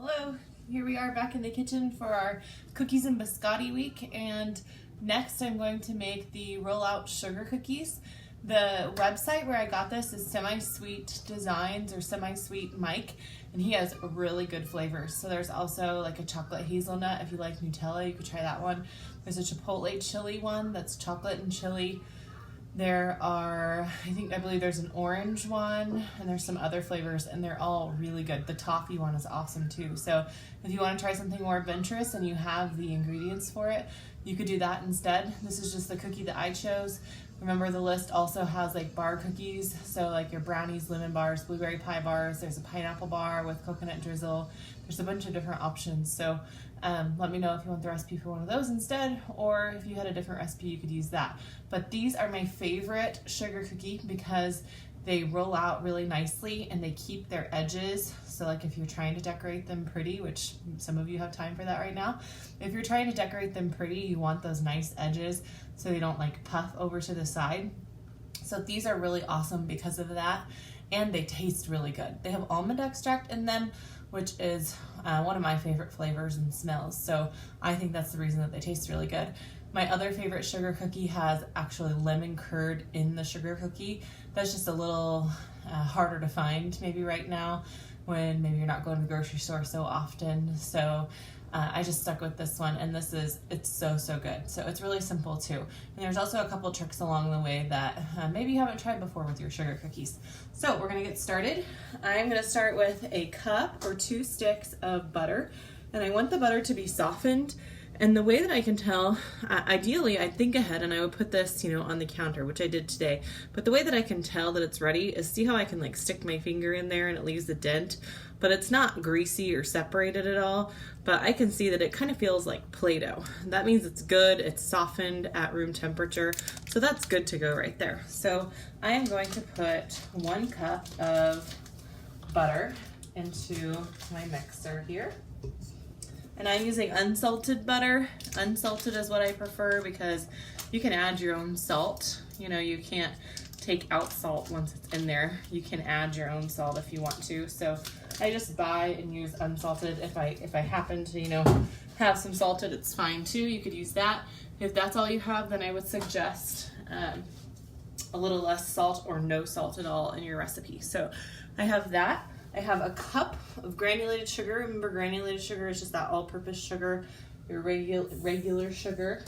Hello, here we are back in the kitchen for our cookies and biscotti week, and next I'm going to make the roll-out sugar cookies. The website where I got this is Semi-Sweet Designs or Semi-Sweet Mike, and he has really good flavors. So there's also like a chocolate hazelnut. If you like Nutella, you could try that one. There's a chipotle chili one that's chocolate and chili. There are, I believe there's an orange one, and there's some other flavors, and they're all really good. The toffee one is awesome too. So if you want to try something more adventurous and you have the ingredients for it, you could do that instead. This is just the cookie that I chose. Remember, the list also has like bar cookies, so like your brownies, lemon bars, blueberry pie bars. There's a pineapple bar with coconut drizzle. There's a bunch of different options. So let me know if you want the recipe for one of those instead, or if you had a different recipe, you could use that. But these are my favorite sugar cookie because they roll out really nicely and they keep their edges. So like if you're trying to decorate them pretty, which some of you have time for that right now, if you're trying to decorate them pretty, you want those nice edges so they don't like puff over to the side. So these are really awesome because of that, and they taste really good. They have almond extract in them, which is one of my favorite flavors and smells. So I think that's the reason that they taste really good. My other favorite sugar cookie has actually lemon curd in the sugar cookie. That's just a little harder to find maybe right now when maybe you're not going to the grocery store so often. So I just stuck with this one, and it's so good. So it's really simple too. And there's also a couple tricks along the way that maybe you haven't tried before with your sugar cookies. So we're gonna get started. I'm gonna start with a cup or 2 sticks of butter, and I want the butter to be softened. And the way that I can tell, ideally I'd think ahead and I would put this, on the counter, which I did today. But the way that I can tell that it's ready is see how I can like stick my finger in there and it leaves a dent, but it's not greasy or separated at all. But I can see that it kind of feels like Play-Doh. That means it's good, it's softened at room temperature. So that's good to go right there. So I am going to put 1 cup of butter into my mixer here. And I'm using unsalted butter. Unsalted is what I prefer because you can add your own salt. You can't take out salt once it's in there. You can add your own salt if you want to. So I just buy and use unsalted. If I happen to, have some salted, it's fine too. You could use that. If that's all you have, then I would suggest a little less salt or no salt at all in your recipe. So I have that. I have a cup of granulated sugar. Remember, granulated sugar is just that all-purpose sugar, your regular sugar.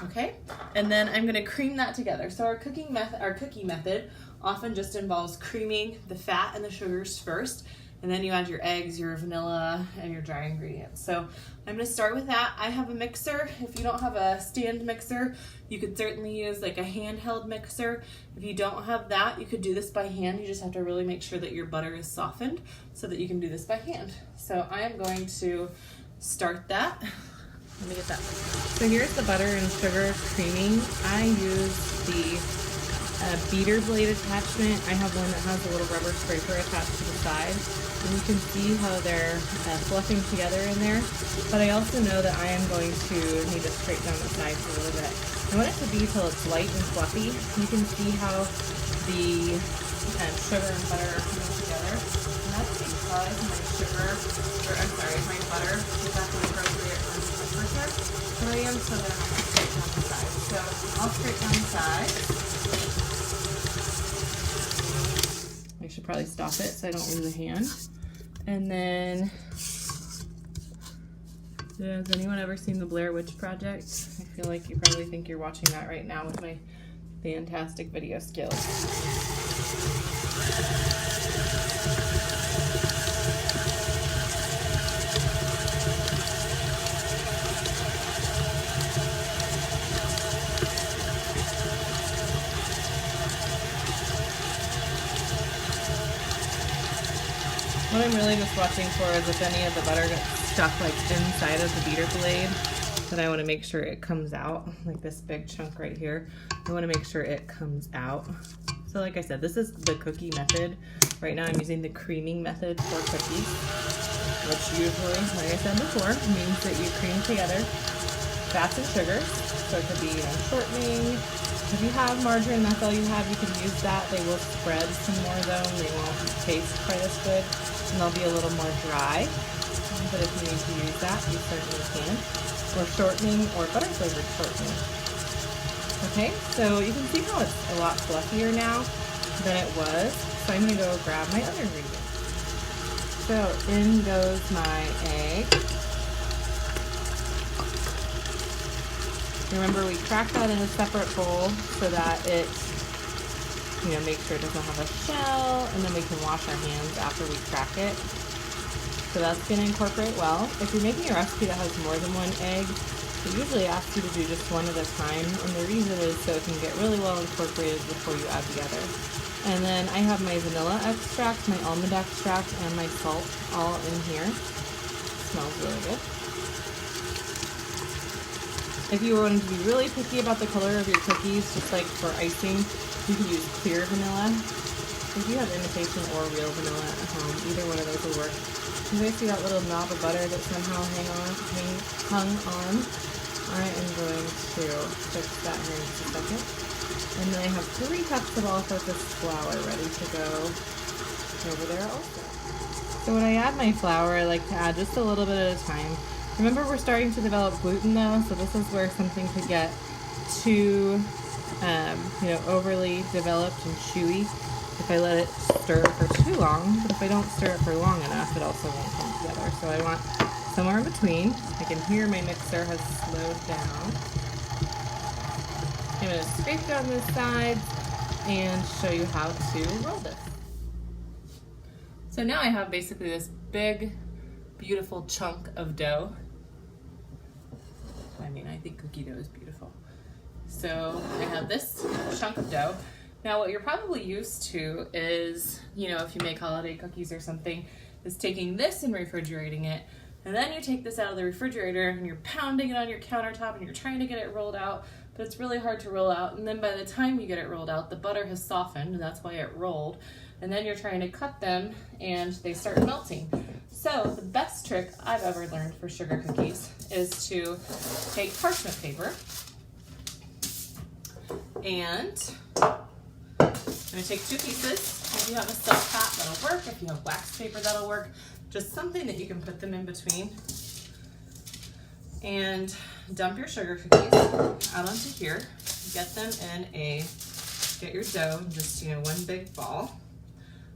Okay, and then I'm gonna cream that together. So our cookie method often just involves creaming the fat and the sugars first, and then you add your eggs, your vanilla, and your dry ingredients. So I'm gonna start with that. I have a mixer. If you don't have a stand mixer, you could certainly use like a handheld mixer. If you don't have that, you could do this by hand. You just have to really make sure that your butter is softened so that you can do this by hand. So I am going to start that. Let me get that. So here's the butter and sugar creaming. I use the beater blade attachment. I have one that has a little rubber scraper attached to the side, and you can see how they're fluffing together in there. But I also know that I am going to need to scrape down the sides a little bit. I want it to be till it's light and fluffy. You can see how the sugar and butter are coming together, and that's because my butter is at the appropriate temperature. So I am so that I can scrape down the sides. So I'll scrape down the sides. I should probably stop it so I don't lose a hand. And then, has anyone ever seen the Blair Witch Project? I feel like you probably think you're watching that right now with my fantastic video skills. What I'm really just watching for is if any of the butter gets stuck like inside of the beater blade, then I want to make sure it comes out, like this big chunk right here. I want to make sure it comes out. So like I said, this is the cookie method. Right now I'm using the creaming method for cookies, which usually, like I said before, means that you cream together fats and sugars. So it could be shortening. If you have margarine, that's all you have, you can use that. They will spread some more though, and they won't taste quite as good. and they'll be a little more dry. But if you need to use that, you certainly can. Or shortening or butter flavored shortening. Okay, so you can see how it's a lot fluffier now than it was. So I'm going to go grab my other ingredient. So in goes my egg. Remember, we cracked that in a separate bowl so that it, make sure it doesn't have a shell, and then we can wash our hands after we crack it. So that's going to incorporate well. If you're making a recipe that has more than one egg, it usually asks you to do just one at a time, and the reason is so it can get really well incorporated before you add the other. And then I have my vanilla extract, my almond extract, and my salt all in here. Smells really good. If you were wanting to be really picky about the color of your cookies, just like for icing, you can use clear vanilla. If you have imitation or real vanilla at home, either one of those will work. You guys see that little knob of butter that somehow hung on? I am going to fix that here in just a second. And then I have 3 cups of all-purpose flour ready to go over there also. So when I add my flour, I like to add just a little bit at a time. Remember, we're starting to develop gluten though, so this is where something could get too, overly developed and chewy if I let it stir for too long. But if I don't stir it for long enough, it also won't come together. So I want somewhere in between. I can hear my mixer has slowed down. I'm going to scrape down this side and show you how to roll this. So now I have basically this big, beautiful chunk of dough. I think cookie dough is beautiful. So I have this chunk of dough. Now what you're probably used to is, if you make holiday cookies or something, is taking this and refrigerating it. And then you take this out of the refrigerator and you're pounding it on your countertop and you're trying to get it rolled out, but it's really hard to roll out. And then by the time you get it rolled out, the butter has softened, and that's why it rolled. And then you're trying to cut them and they start melting. So the best trick I've ever learned for sugar cookies is to take parchment paper, and I'm going to take 2 pieces. If you have a silk hat, that'll work. If you have wax paper, that'll work. Just something that you can put them in between. And dump your sugar cookies out onto here. Get them get your dough in just, one big ball.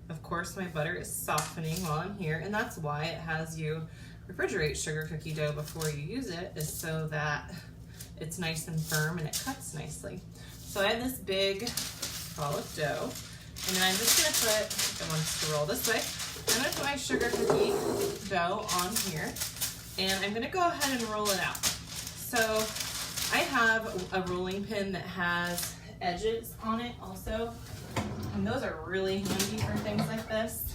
Of course, my butter is softening while I'm here, and that's why it has you refrigerate sugar cookie dough before you use it, is so that it's nice and firm and it cuts nicely. So I have this big ball of dough, and then I'm just going to put, I want us to roll this way, I'm going to put my sugar cookie dough on here, and I'm going to go ahead and roll it out. So I have a rolling pin that has edges on it also, and those are really handy for things like this.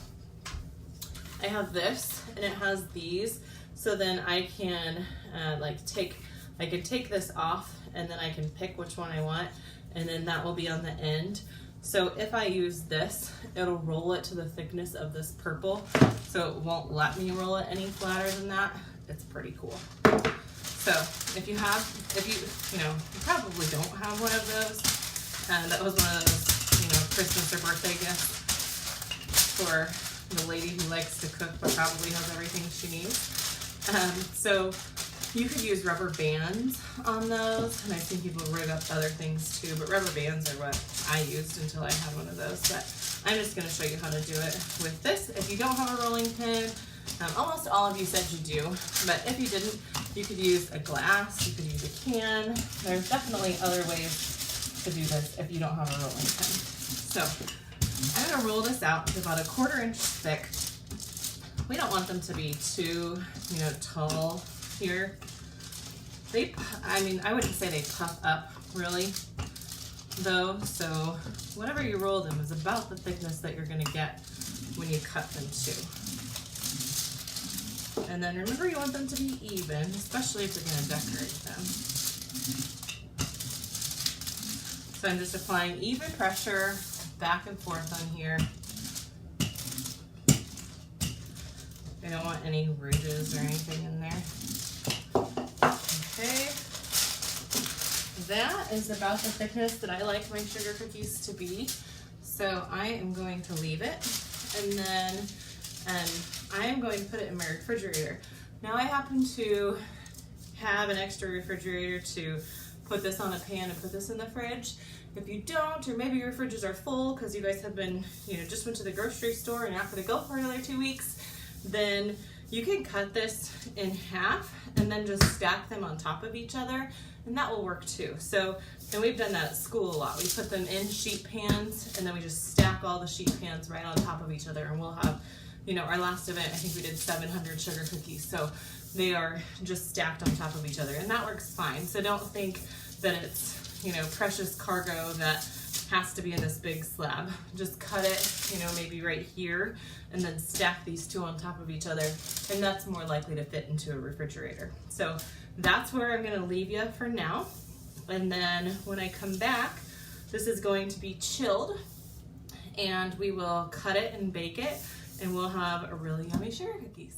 I have this, and it has these, so then I can take this off, and then I can pick which one I want, and then that will be on the end. So if I use this, it'll roll it to the thickness of this purple, so it won't let me roll it any flatter than that. It's pretty cool. So if you probably don't have one of those, that was one of those, Christmas or birthday gifts for the lady who likes to cook but probably has everything she needs. So you could use rubber bands on those, and I've seen people rig up other things too, but rubber bands are what I used until I had one of those. But I'm just going to show you how to do it with this. If you don't have a rolling pin, almost all of you said you do, but if you didn't, you could use a glass, you could use a can. There's definitely other ways to do this if you don't have a rolling pin. So I'm going to roll this out to about 1/4 inch thick. We don't want them to be too, tall here. I wouldn't say they puff up really though, so whatever you roll them is about the thickness that you're going to get when you cut them too. And then remember, you want them to be even, especially if you're going to decorate them. So I'm just applying even pressure back and forth on here. I don't want any ridges or anything in there. Okay. That is about the thickness that I like my sugar cookies to be. So I am going to leave it. And then and I am going to put it in my refrigerator. Now I happen to have an extra refrigerator to put this on a pan and put this in the fridge. If you don't, or maybe your fridges are full because you guys have been, just went to the grocery store and you're not gonna go for another 2 weeks, then you can cut this in half and then just stack them on top of each other, and that will work too. So, and we've done that at school a lot. We put them in sheet pans and then we just stack all the sheet pans right on top of each other, and we'll have, our last event, I think we did 700 sugar cookies. So they are just stacked on top of each other, and that works fine. So don't think that it's, precious cargo that has to be in this big slab. Just cut it, maybe right here, and then stack these two on top of each other, and that's more likely to fit into a refrigerator. So that's where I'm gonna leave you for now. And then when I come back, this is going to be chilled, and we will cut it and bake it, and we'll have a really yummy sugar cookies.